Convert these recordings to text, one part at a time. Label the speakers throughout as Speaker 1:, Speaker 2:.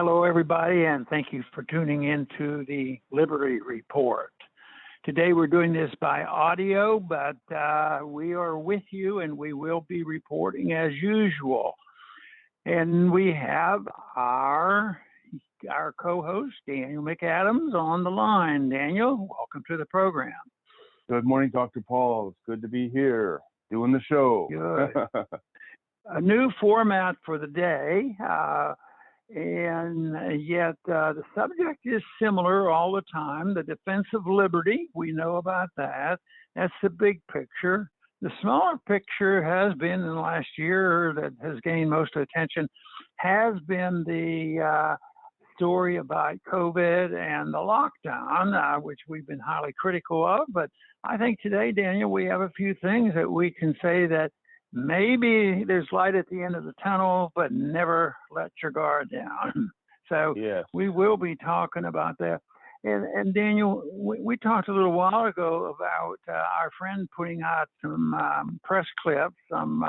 Speaker 1: Hello, everybody, and thank you for tuning in to the Liberty Report. Today we're doing this by audio, but we are with you and we will be reporting as usual. And we have our co-host, Daniel McAdams, on the line. Daniel, welcome to the program.
Speaker 2: Good morning, Dr. Paul. It's good to be here doing the show.
Speaker 1: Good. A new format for the day, and yet the subject is similar all the time. The defense of liberty, we know about that. That's the big picture. The smaller picture has been in the last year that has gained most attention, has been the story about COVID and the lockdown, which we've been highly critical of. But I think today, Daniel, we have a few things that we can say that maybe there's light at the end of the tunnel, but never let your guard down. So yes, we will be talking about that. And Daniel, we talked a little while ago about our friend putting out some press clips, on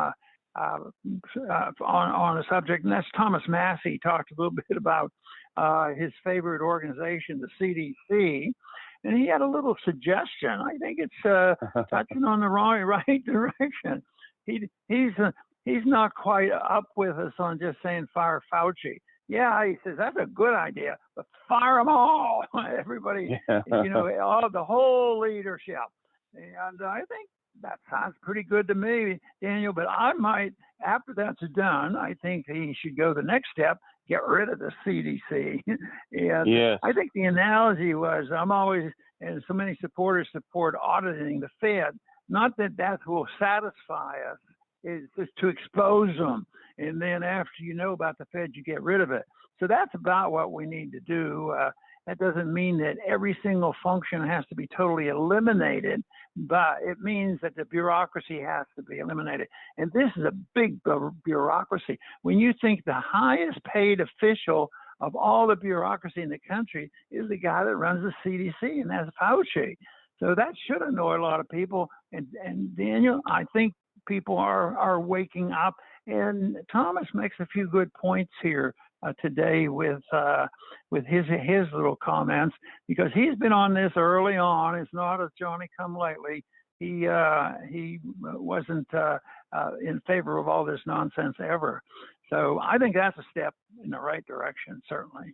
Speaker 1: a subject, and that's Thomas Massie talked a little bit about his favorite organization, the CDC, and he had a little suggestion. I think it's touching on the right direction. He's not quite up with us on just saying fire Fauci. Yeah, he says that's a good idea, but fire them all, everybody, the whole leadership. And I think that sounds pretty good to me, Daniel. But I might, after that's done, I think he should go the next step, get rid of the CDC. And yes, I think the analogy was, I'm always, and so many supporters support auditing the Fed. Not that that will satisfy us, it's just to expose them. And then after you know about the Fed, you get rid of it. So that's about what we need to do. That doesn't mean that every single function has to be totally eliminated, but it means that the bureaucracy has to be eliminated. And this is a big bureaucracy. When you think the highest paid official of all the bureaucracy in the country is the guy that runs the CDC, and that's Fauci. So that should annoy a lot of people. And Daniel, I think people are waking up. And Thomas makes a few good points here today with his little comments, because he's been on this early on. It's not a Johnny come lately. He wasn't in favor of all this nonsense ever. So I think that's a step in the right direction, certainly.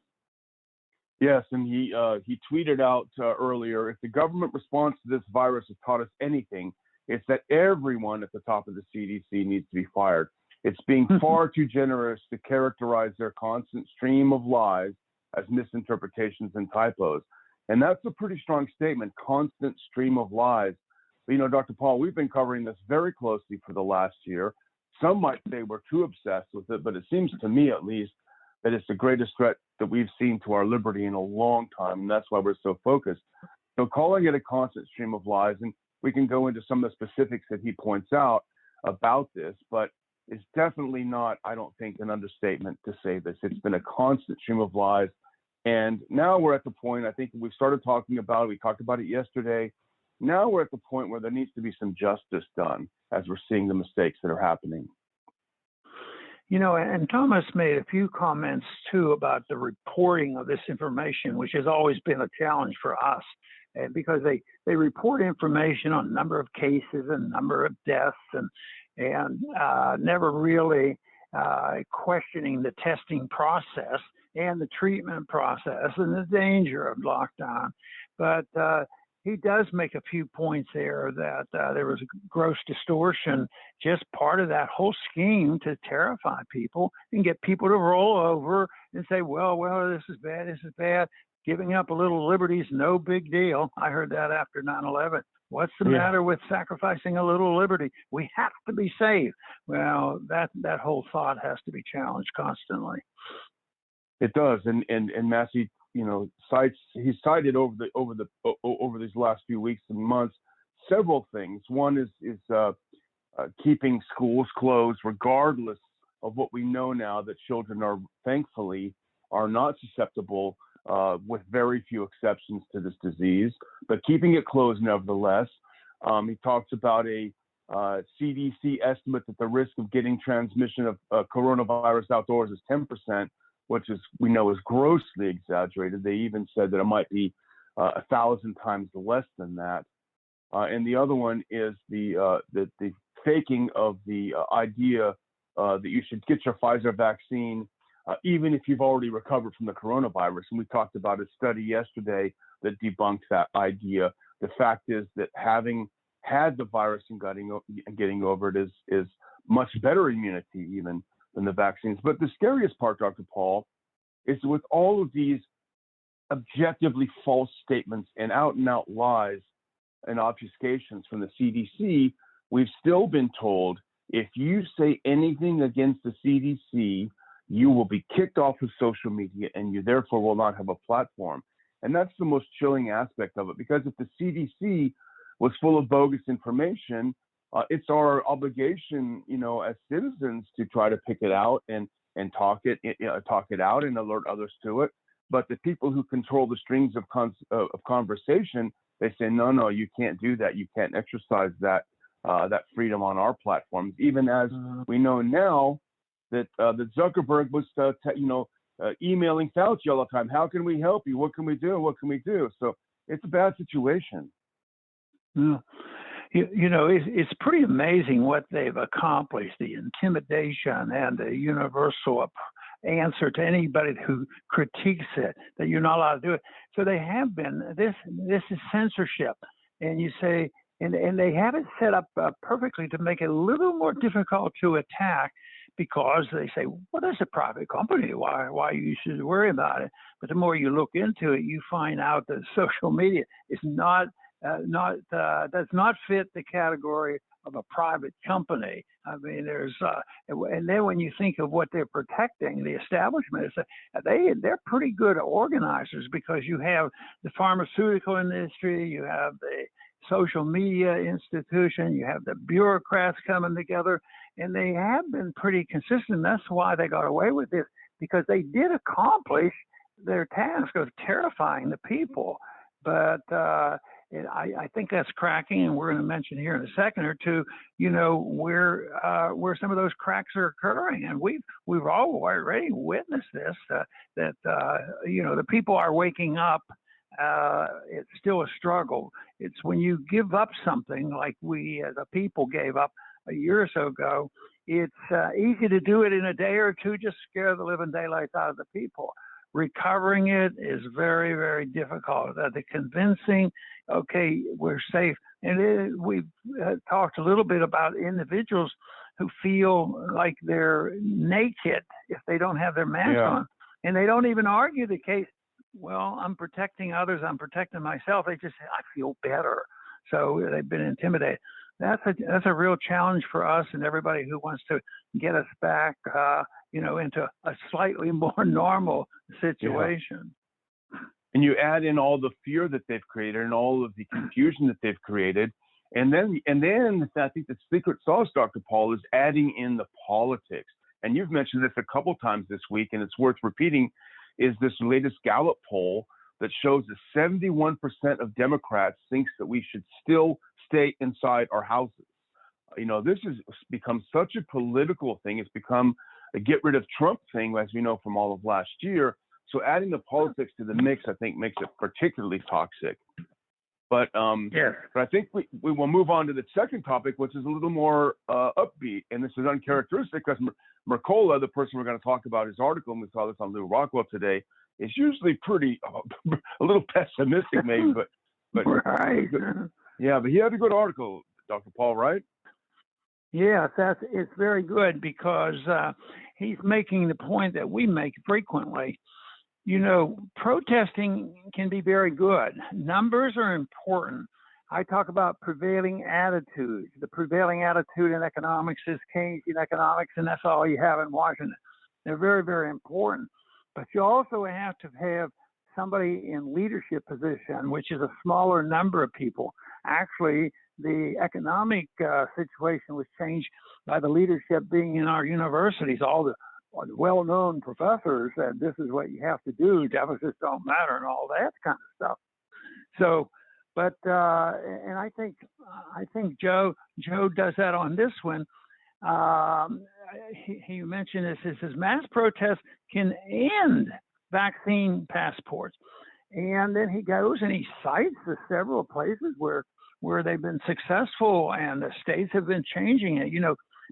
Speaker 2: Yes, and he tweeted out earlier, if the government response to this virus has taught us anything, it's that everyone at the top of the CDC needs to be fired. It's being far too generous to characterize their constant stream of lies as misinterpretations and typos. And that's a pretty strong statement, constant stream of lies. But, Dr. Paul, we've been covering this very closely for the last year. Some might say we're too obsessed with it, but it seems to me, at least, that it's the greatest threat that we've seen to our liberty in a long time, and that's why we're so focused. So calling it a constant stream of lies, and we can go into some of the specifics that he points out about this, but it's definitely not, I don't think, an understatement to say this. It's been a constant stream of lies, and now we're at the point, I think we started talking about it, we talked about it yesterday, now we're at the point where there needs to be some justice done as we're seeing the mistakes that are happening.
Speaker 1: And Thomas made a few comments, too, about the reporting of this information, which has always been a challenge for us, because they report information on number of cases and number of deaths and never really questioning the testing process and the treatment process and the danger of lockdown. But he does make a few points there that there was gross distortion, just part of that whole scheme to terrify people and get people to roll over and say, well, this is bad. Giving up a little liberty is no big deal. I heard that after 9/11. What's the matter with sacrificing a little liberty? We have to be safe. Well, that whole thought has to be challenged constantly.
Speaker 2: It does, and Massie, he's cited over these last few weeks and months several things. One is keeping schools closed, regardless of what we know now, that children are thankfully not susceptible, with very few exceptions, to this disease, but keeping it closed nevertheless. He talks about a CDC estimate that the risk of getting transmission of coronavirus outdoors is 10%. which is we know is grossly exaggerated. They even said that it might be 1,000 times less than that. And the other one is the faking of the idea that you should get your Pfizer vaccine even if you've already recovered from the coronavirus. And we talked about a study yesterday that debunked that idea. The fact is that having had the virus and getting over it is much better immunity even than the vaccines. But the scariest part, Dr. Paul, is with all of these objectively false statements and out lies and obfuscations from the CDC, we've still been told if you say anything against the CDC, you will be kicked off of social media and you therefore will not have a platform. And that's the most chilling aspect of it, because if the CDC was full of bogus information, it's our obligation, as citizens to try to pick it out and talk it out and alert others to it. But the people who control the strings of conversation, they say, no, you can't do that. You can't exercise that freedom on our platforms. Even as we know now that Zuckerberg was, emailing Fauci all the time. How can we help you? What can we do? What can we do? So it's a bad situation.
Speaker 1: Yeah. It's pretty amazing what they've accomplished, the intimidation and the universal answer to anybody who critiques it, that you're not allowed to do it. So they have been, this is censorship. And you say, and they have it set up perfectly to make it a little more difficult to attack, because they say, well, that's a private company. Why you should worry about it? But the more you look into it, you find out that social media is does not fit the category of a private company. I mean, and then when you think of what they're protecting, the establishment, they're pretty good organizers, because you have the pharmaceutical industry, you have the social media institution, you have the bureaucrats coming together, and they have been pretty consistent. That's why they got away with this, because they did accomplish their task of terrifying the people. But I think that's cracking, and we're going to mention here in a second or two, where some of those cracks are occurring, and we've already witnessed this. That the people are waking up. It's still a struggle. It's when you give up something like we, the people, gave up a year or so ago. It's easy to do it in a day or two, just scare the living daylights out of the people. Recovering it is very, very difficult. The convincing, okay, we're safe. And we've talked a little bit about individuals who feel like they're naked if they don't have their mask on. And they don't even argue the case. Well, I'm protecting others, I'm protecting myself. They just say, I feel better. So they've been intimidated. That's a real challenge for us and everybody who wants to get us back, into a slightly more normal situation.
Speaker 2: Yeah. And you add in all the fear that they've created and all of the confusion that they've created. And then I think the secret sauce, Dr. Paul, is adding in the politics. And you've mentioned this a couple times this week, and it's worth repeating, is this latest Gallup poll that shows that 71% of Democrats thinks that we should still stay inside our houses. This has become such a political thing. It's become a get rid of Trump thing, as we know from all of last year. So adding the politics to the mix, I think, makes it particularly toxic. But but I think we will move on to the second topic, which is a little more upbeat, and this is uncharacteristic because Mercola, the person we're going to talk about, his article, and we saw this on Lou Rockwell today, is usually pretty a little pessimistic, maybe, but
Speaker 1: right.
Speaker 2: Yeah, but he had a good article, Dr. Paul, right?
Speaker 1: Yes, it's very good, because he's making the point that we make frequently. Protesting can be very good. Numbers are important. I talk about prevailing attitudes. The prevailing attitude in economics is Keynesian economics, and that's all you have in Washington. They're very, very important. But you also have to have somebody in leadership position, which is a smaller number of people. Actually, the economic situation was changed by the leadership being in our universities. All the well-known professors said this is what you have to do. Deficits don't matter and all that kind of stuff. So, but and I think Joe does that on this one. he mentioned this. He says mass protests can end vaccine passports, and then he goes and he cites the several places where they've been successful and the states have been changing it.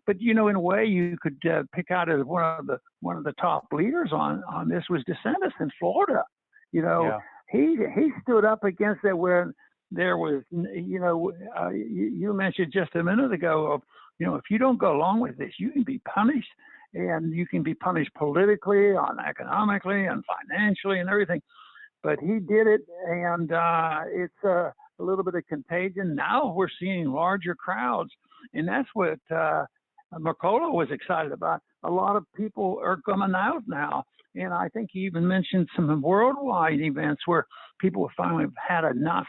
Speaker 1: But in a way, you could pick out as one of the top leaders on this was DeSantis in Florida. He stood up against it where there was, you mentioned just a minute ago of, if you don't go along with this, you can be punished, and you can be punished politically, economically, and financially, and everything. But he did it, and it's a little bit of contagion. Now we're seeing larger crowds, and that's what Mercola was excited about. A lot of people are coming out now, and I think he even mentioned some worldwide events where people finally have had enough.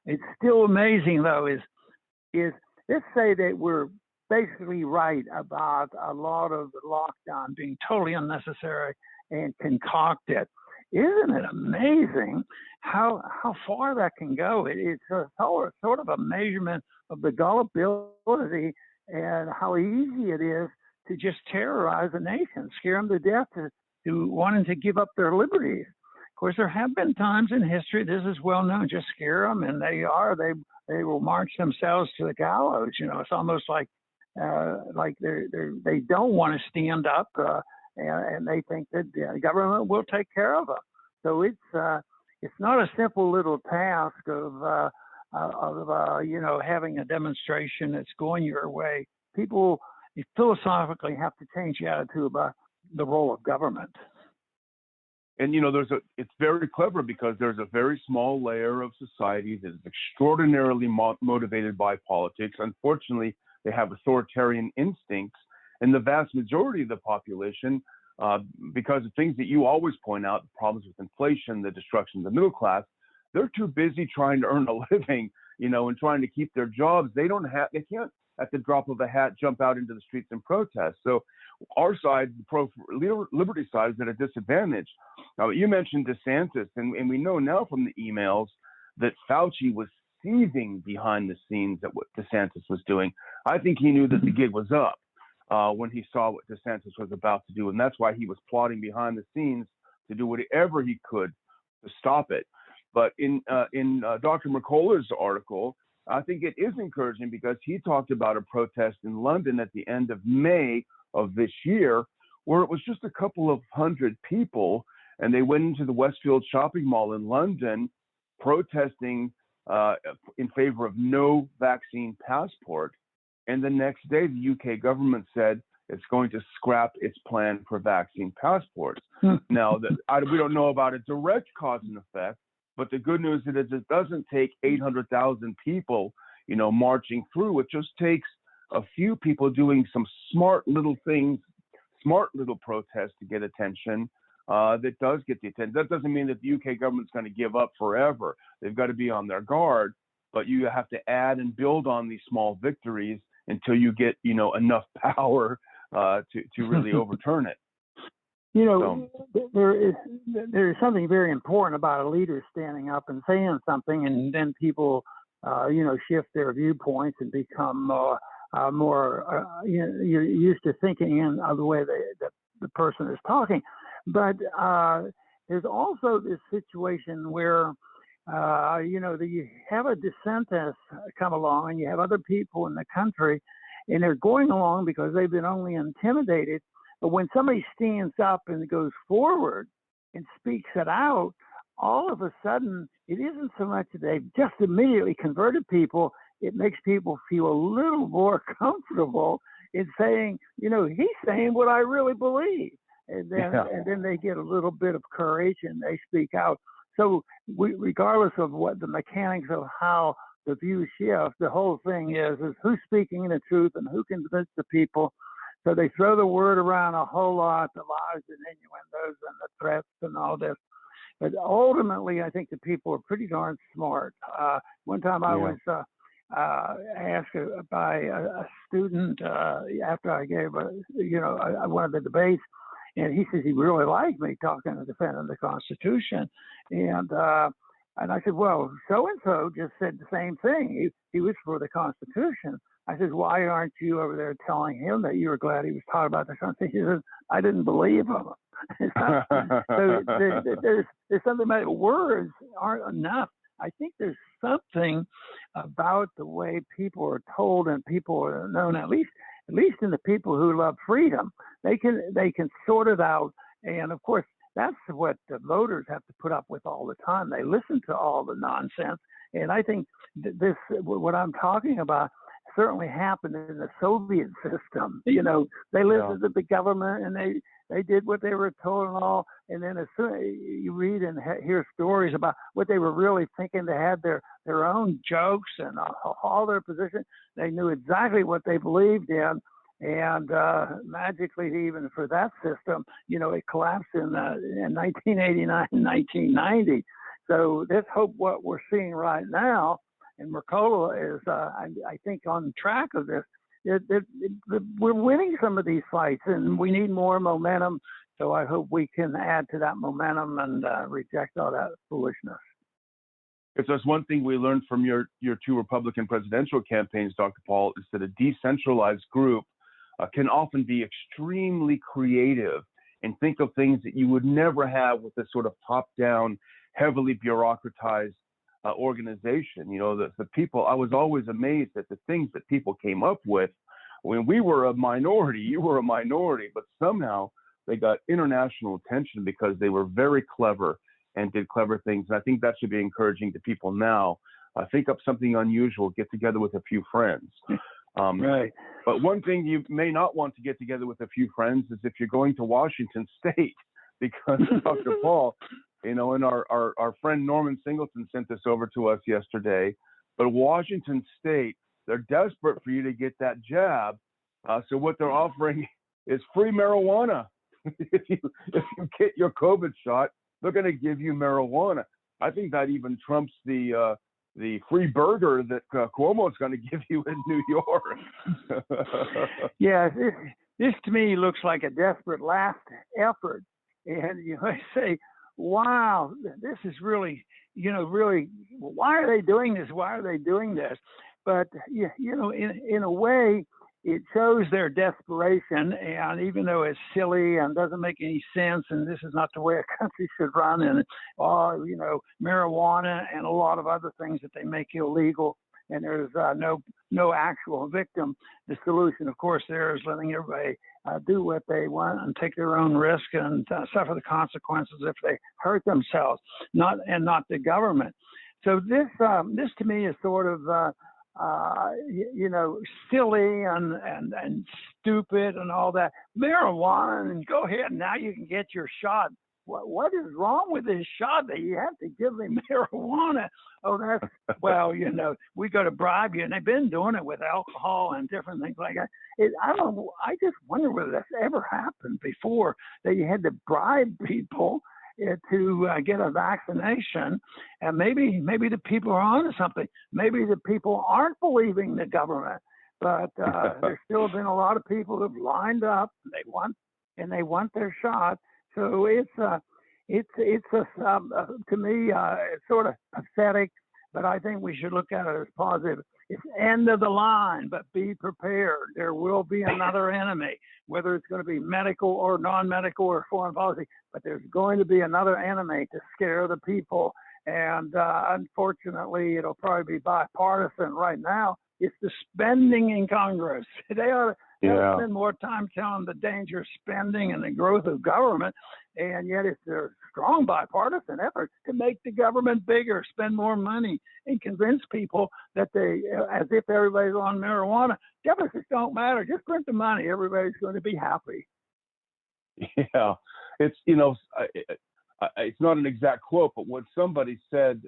Speaker 1: It's still amazing though. Is let's say that we're basically right about a lot of the lockdown being totally unnecessary and concocted. Isn't it amazing how far that can go? It's a sort of a measurement of the gullibility and how easy it is to just terrorize a nation, scare them to death to wanting to give up their liberties. Of course, there have been times in history, this is well known, just scare them and they will march themselves to the gallows. It's almost like they don't want to stand up and they think that the government will take care of them. So it's not a simple little task of having a demonstration that's going your way. People philosophically have to change the attitude about the role of government.
Speaker 2: And it's very clever because there's a very small layer of society that is extraordinarily motivated by politics. Unfortunately, they have authoritarian instincts, and the vast majority of the population, because of things that you always point out, the problems with inflation, the destruction of the middle class, they're too busy trying to earn a living, and trying to keep their jobs. They can't at the drop of a hat jump out into the streets and protest. So our side, the pro-liberty side, is at a disadvantage. Now, you mentioned DeSantis, and we know now from the emails that Fauci was seething behind the scenes at what DeSantis was doing. I think he knew that the gig was up when he saw what DeSantis was about to do, and that's why he was plotting behind the scenes to do whatever he could to stop it. But in Dr. Mercola's article, I think it is encouraging because he talked about a protest in London at the end of May of this year, where it was just a couple of hundred people, and they went into the Westfield shopping mall in London protesting in favor of no vaccine passport. And the next day, the UK government said it's going to scrap its plan for vaccine passports. Now, we don't know about a direct cause and effect, but the good news is it doesn't take 800,000 people, marching through. It just takes a few people doing some smart little things, smart little protests to get attention. That does get the attention. That doesn't mean that the UK government's going to give up forever. They've got to be on their guard, but you have to add and build on these small victories until you get, enough power to really overturn it.
Speaker 1: There is something very important about a leader standing up and saying something, and then people, shift their viewpoints and become more, you're used to thinking in the way the person is talking. But there's also this situation where, you have a DeSantis come along, and you have other people in the country, and they're going along because they've been only intimidated. But when somebody stands up and goes forward and speaks it out, all of a sudden, it isn't so much that they've just immediately converted people. It makes people feel a little more comfortable in saying, he's saying what I really believe. And then they get a little bit of courage and they speak out. So regardless of what the mechanics of how the views shift, the whole thing is who's speaking the truth and who can convince the people. So they throw the word around a whole lot, the lies and innuendos and the threats and all this. But ultimately, I think the people are pretty darn smart. One time I was asked by a student after I gave one of the debates, and he says he really liked me talking and defending the Constitution. And I said, well, so-and-so just said the same thing. He was for the Constitution. I said, why aren't you over there telling him that you were glad he was talking about the country? He said, I didn't believe him. So there's something about it. Words aren't enough. I think there's something about the way people are told and people are known, at least in the people who love freedom, they can sort it out. And of course, that's what the voters have to put up with all the time. They listen to all the nonsense. And I think this, what I'm talking about, certainly happened in the Soviet system. You know, they listened to the government and they did what they were told and all. And then as soon as you read and hear stories about what they were really thinking, they had their own jokes and all their positions. They knew exactly what they believed in. And magically, even for that system, you know, it collapsed in 1989 and 1990. So let's hope what we're seeing right now, and Mercola is, I think, on track of this. We're winning some of these fights, and we need more momentum. So I hope we can add to that momentum and reject all that foolishness.
Speaker 2: If there's one thing we learned from your two Republican presidential campaigns, Dr. Paul, is that a decentralized group can often be extremely creative and think of things that you would never have with this sort of top-down, heavily bureaucratized organization. You know, the people, I was always amazed at the things that people came up with. When we were a minority, you were a minority, but somehow they got international attention because they were very clever and did clever things. And I think that should be encouraging to people now. Think up something unusual, get together with a few friends.
Speaker 1: Right.
Speaker 2: But one thing you may not want to get together with a few friends is if you're going to Washington State, because Dr. Paul, you know, and our friend Norman Singleton sent this over to us yesterday, but Washington State, they're desperate for you to get that jab. So what they're offering is free marijuana. If you get your COVID shot, they're going to give you marijuana. I think that even trumps the free burger that Cuomo's going to give you in New York.
Speaker 1: Yeah, this to me looks like a desperate last effort. And you know, I say, wow, this is really, you know, really, why are they doing this? Why are they doing this? But, you know, in a way, it shows their desperation. And even though it's silly and doesn't make any sense, and this is not the way a country should run, and you know, marijuana and a lot of other things that they make illegal, and there's no actual victim. The solution, of course, there is letting everybody do what they want and take their own risk and suffer the consequences if they hurt themselves, not the government. So this to me is sort of you know, silly and stupid and all that. Marijuana, and go ahead, now you can get your shot. What is wrong with this shot that you have to give me marijuana? Oh, that's, well, you know, we got to bribe you. And they've been doing it with alcohol and different things like that. I just wonder whether that's ever happened before, that you had to bribe people to get a vaccination. And maybe the people are onto something. Maybe the people aren't believing the government, but there's still been a lot of people who've lined up and they want their shot. So it's to me, it's sort of pathetic, but I think we should look at it as positive. It's end of the line, but be prepared. There will be another enemy, whether it's going to be medical or non-medical or foreign policy, but there's going to be another enemy to scare the people. And unfortunately, it'll probably be bipartisan right now. It's the spending in Congress. They ought to spend more time telling the danger of spending and the growth of government. And yet it's a strong bipartisan effort to make the government bigger, spend more money, and convince people that as if everybody's on marijuana, deficits don't matter. Just print the money. Everybody's going to be happy.
Speaker 2: Yeah, it's, you know, it's not an exact quote, but what somebody said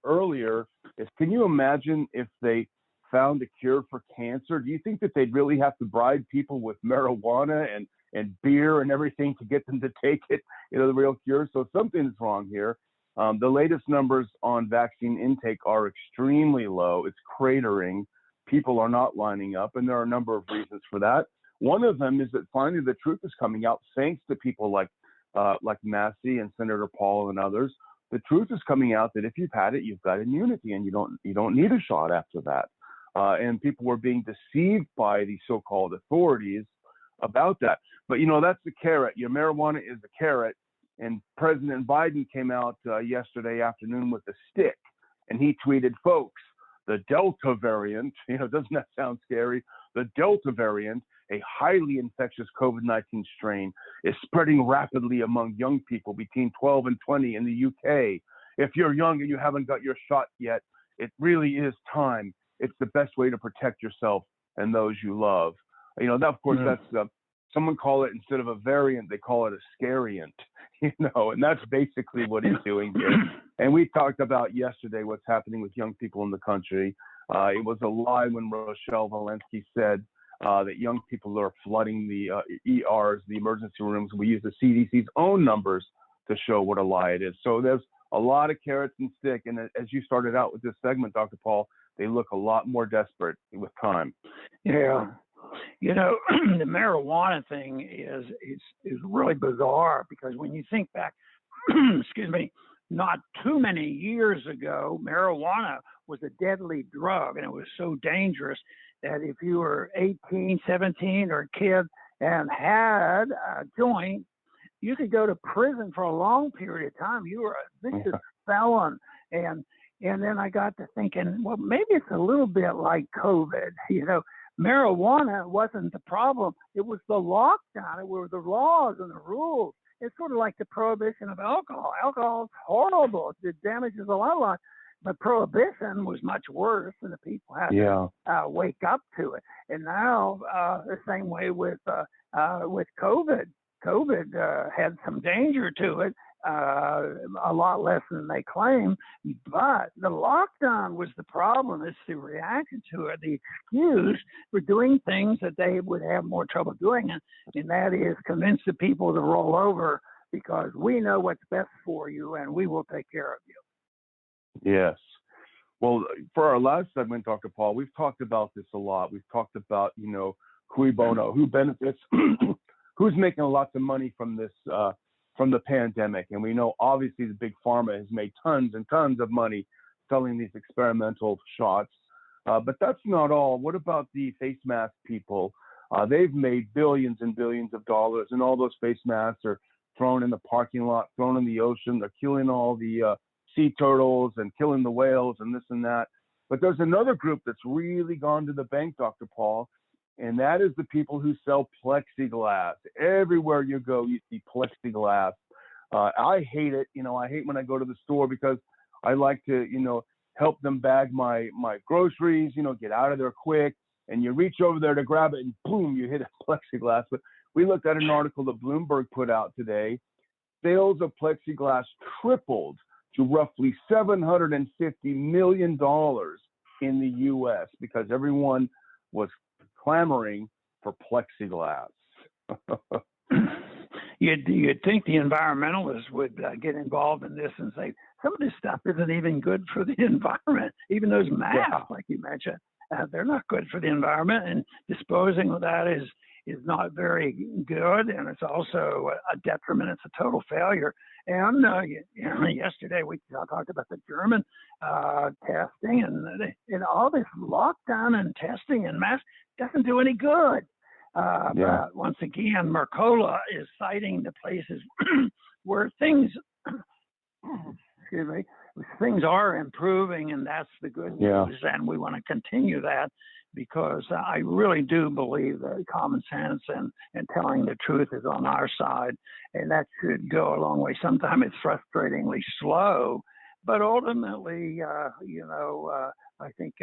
Speaker 2: earlier is, can you imagine if they found a cure for cancer? Do you think that they'd really have to bribe people with marijuana and beer and everything to get them to take it, you know, the real cure? So something's wrong here. The latest numbers on vaccine intake are extremely low. It's cratering. People are not lining up, and there are a number of reasons for that. One of them is that finally the truth is coming out, thanks to people like Massie and Senator Paul and others. The truth is coming out that if you've had it, you've got immunity, and you don't need a shot after that. and people were being deceived by the so-called authorities about that. But that's the carrot. Your marijuana is the carrot, and President Biden came out yesterday afternoon with a stick, and he tweeted, "Folks, the Delta variant, doesn't that sound scary? The Delta variant, a highly infectious COVID-19 strain, is spreading rapidly among young people between 12 and 20 in the UK. If you're young and you haven't got your shot yet, it really is time. It's the best way to protect yourself and those you love." That, of course, that's someone call it, instead of a variant, they call it a scariant, and that's basically what he's doing here. And we talked about yesterday what's happening with young people in the country. It was a lie when Rochelle Walensky said that young people are flooding the ERs, the emergency rooms. We use the CDC's own numbers to show what a lie it is. So there's a lot of carrots and stick. And as you started out with this segment, Dr. Paul, they look a lot more desperate with time.
Speaker 1: Yeah. The marijuana thing is really bizarre, because when you think back, excuse me, not too many years ago, marijuana was a deadly drug, and it was so dangerous that if you were 18, 17 or a kid and had a joint, you could go to prison for a long period of time. You were a vicious felon. And then I got to thinking, well, maybe it's a little bit like COVID. Marijuana wasn't the problem. It was the lockdown. It were the laws and the rules. It's sort of like the prohibition of alcohol. Alcohol is horrible. It damages a lot. But prohibition was much worse, and the people had to wake up to it. And now the same way with COVID. COVID had some danger to it, a lot less than they claim. But the lockdown was the problem. It's the reaction to it, the excuse for doing things that they would have more trouble doing, and that is convince the people to roll over because we know what's best for you and we will take care of you.
Speaker 2: Yes. Well, for our last segment, Dr. Paul, we've talked about this a lot. We've talked about, cui bono, who benefits, who's making lots of money from this, from the pandemic. And we know, obviously, the big pharma has made tons and tons of money selling these experimental shots. But that's not all. What about the face mask people? They've made billions and billions of dollars, and all those face masks are thrown in the parking lot, thrown in the ocean. They're killing all the sea turtles and killing the whales and this and that. But there's another group that's really gone to the bank, Dr. Paul, and that is the people who sell plexiglass. Everywhere you go, you see plexiglass. I hate it. I hate when I go to the store because I like to, help them bag my groceries, get out of there quick. And you reach over there to grab it and boom, you hit a plexiglass. But we looked at an article that Bloomberg put out today. Sales of plexiglass tripled to roughly $750 million in the U.S. because everyone was clamoring for plexiglass.
Speaker 1: You'd think the environmentalists would get involved in this and say, some of this stuff isn't even good for the environment. Even those masks, like you mentioned, they're not good for the environment, and disposing of that is not very good, and it's also a detriment. It's a total failure. And yesterday we talked about the German testing, and all this lockdown and testing and masks doesn't do any good. But once again, Mercola is citing the places where things, things are improving, and that's the good news. And we want to continue that because I really do believe that common sense and telling the truth is on our side, and that should go a long way. Sometimes it's frustratingly slow, but ultimately, I think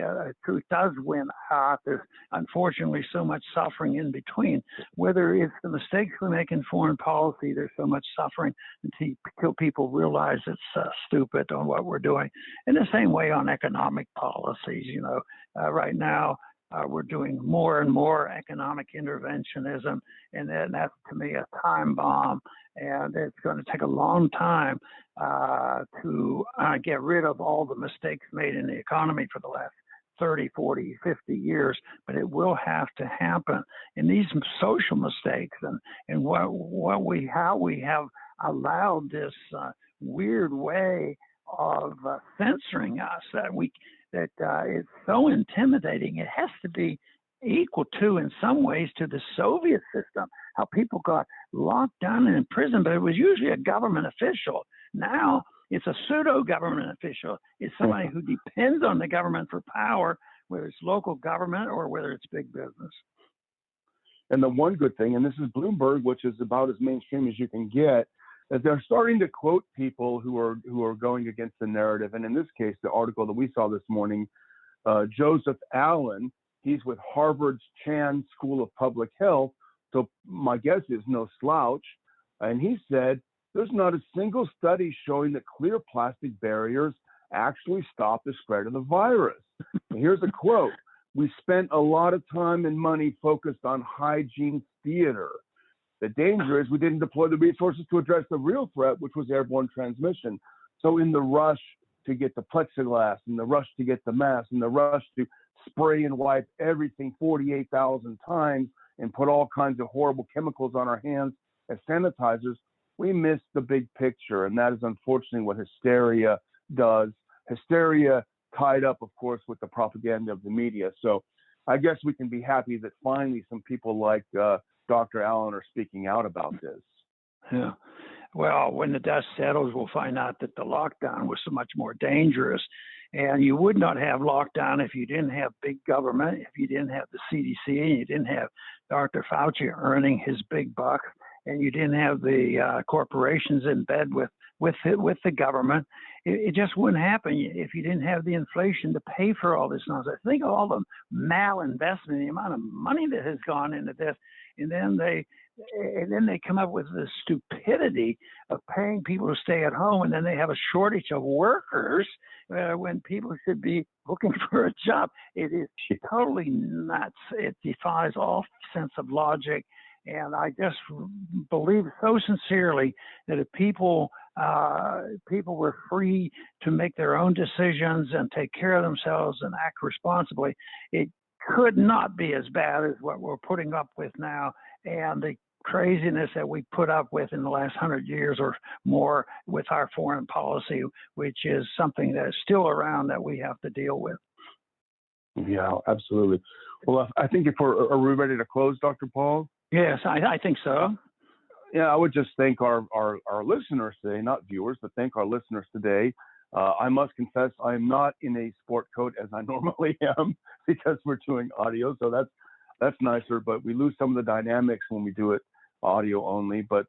Speaker 1: truth does win out. There's unfortunately so much suffering in between. Whether it's the mistakes we make in foreign policy, there's so much suffering until people realize it's stupid on what we're doing. In the same way on economic policies, right now, we're doing more and more economic interventionism, and that's, to me, a time bomb. And it's going to take a long time to get rid of all the mistakes made in the economy for the last 30, 40, 50 years, but it will have to happen. And these social mistakes and how we have allowed this weird way of censoring us, that that it's so intimidating. It has to be equal to, in some ways, to the Soviet system, how people got locked down and imprisoned, but it was usually a government official. Now it's a pseudo-government official. It's somebody who depends on the government for power, whether it's local government or whether it's big business.
Speaker 2: And the one good thing, and this is Bloomberg, which is about as mainstream as you can get, is they're starting to quote people who are going against the narrative. And in this case, the article that we saw this morning, Joseph Allen, he's with Harvard's Chan School of Public Health, so my guess is no slouch. And he said, there's not a single study showing that clear plastic barriers actually stop the spread of the virus. Here's a quote. We spent a lot of time and money focused on hygiene theater. The danger is we didn't deploy the resources to address the real threat, which was airborne transmission. So in the rush to get the plexiglass, in the rush to get the mask, in the rush to spray and wipe everything 48,000 times and put all kinds of horrible chemicals on our hands as sanitizers, we missed the big picture. And that is unfortunately what hysteria does. Hysteria tied up, of course, with the propaganda of the media. So I guess we can be happy that finally some people like Dr. Allen are speaking out about this.
Speaker 1: Yeah. Well, when the dust settles, we'll find out that the lockdown was so much more dangerous. And you would not have lockdown if you didn't have big government, if you didn't have the CDC, and you didn't have Dr. Fauci earning his big buck, and you didn't have the corporations in bed with the government. It just wouldn't happen if you didn't have the inflation to pay for all this nonsense. Think of all the malinvestment, the amount of money that has gone into this, and then they come up with the stupidity of paying people to stay at home, and then they have a shortage of workers when people should be looking for a job. It is totally nuts. It defies all sense of logic. And I just believe so sincerely that if people were free to make their own decisions and take care of themselves and act responsibly, it could not be as bad as what we're putting up with now and the craziness that we put up with in the last 100 years or more with our foreign policy, which is something that is still around that we have to deal with.
Speaker 2: Yeah, absolutely. Well, I think are we ready to close, Dr. Paul?
Speaker 1: Yes, I think so.
Speaker 2: Yeah, I would just thank our listeners today, not viewers, but thank our listeners today. I must confess, I am not in a sport coat as I normally am because we're doing audio, so that's nicer. But we lose some of the dynamics when we do it audio only. But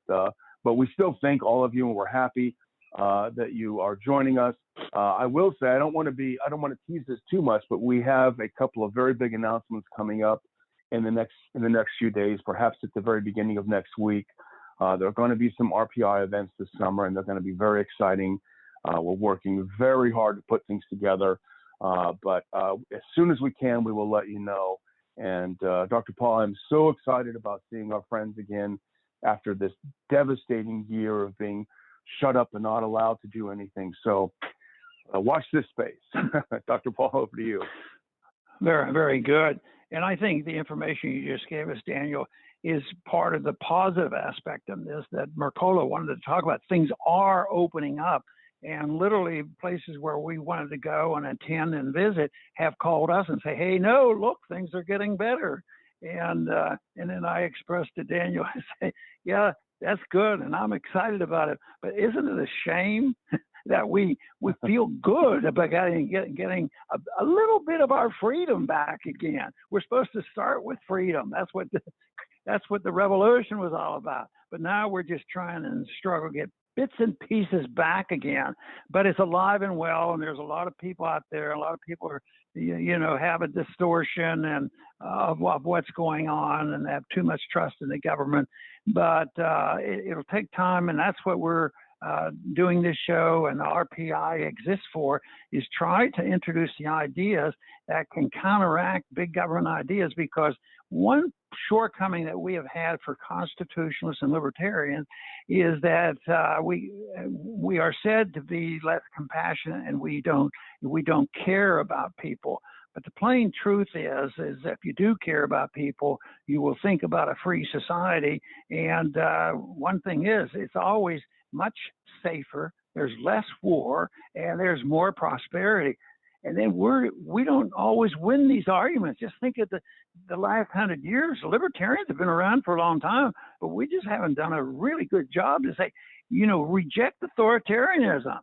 Speaker 2: we still thank all of you, and we're happy that you are joining us. I will say I don't want to tease this too much, but we have a couple of very big announcements coming up in the next few days, perhaps at the very beginning of next week. There are going to be some RPI events this summer, and they're going to be very exciting. We're working very hard to put things together, but as soon as we can, we will let you know. And Dr. Paul, I'm so excited about seeing our friends again after this devastating year of being shut up and not allowed to do anything. So watch this space. Dr. Paul, over to you.
Speaker 1: Very, very good. And I think the information you just gave us, Daniel, is part of the positive aspect of this that Mercola wanted to talk about. Things are opening up, and literally places where we wanted to go and attend and visit have called us and say, hey, no, look, things are getting better. And then I expressed to Daniel, I say, yeah, that's good, and I'm excited about it. But isn't it a shame that we feel good about getting a little bit of our freedom back again? We're supposed to start with freedom. That's what the revolution was all about. But now we're just trying to struggle to get bits and pieces back again. But it's alive and well, and there's a lot of people out there. A lot of people are, have a distortion and of what's going on, and have too much trust in the government. But it'll take time, and that's what we're doing this show and the RPI exists for, is try to introduce the ideas that can counteract big government ideas, because one shortcoming that we have had for constitutionalists and libertarians is that we are said to be less compassionate, and we don't care about people. But the plain truth is if you do care about people, you will think about a free society. And one thing is, it's always much safer, there's less war, and there's more prosperity. And then we don't always win these arguments. Just think of the last 100 years. Libertarians have been around for a long time, but we just haven't done a really good job to say, reject authoritarianism.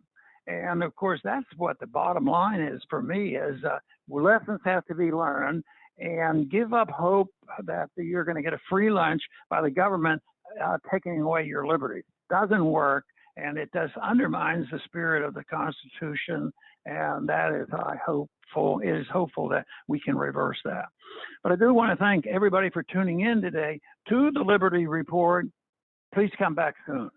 Speaker 1: And of course, that's what the bottom line is for me, is lessons have to be learned, and give up hope that you're going to get a free lunch by the government taking away your liberty. Doesn't work, and it undermines the spirit of the Constitution, and that is hopeful that we can reverse that. But I do want to thank everybody for tuning in today to the Liberty Report. Please come back soon.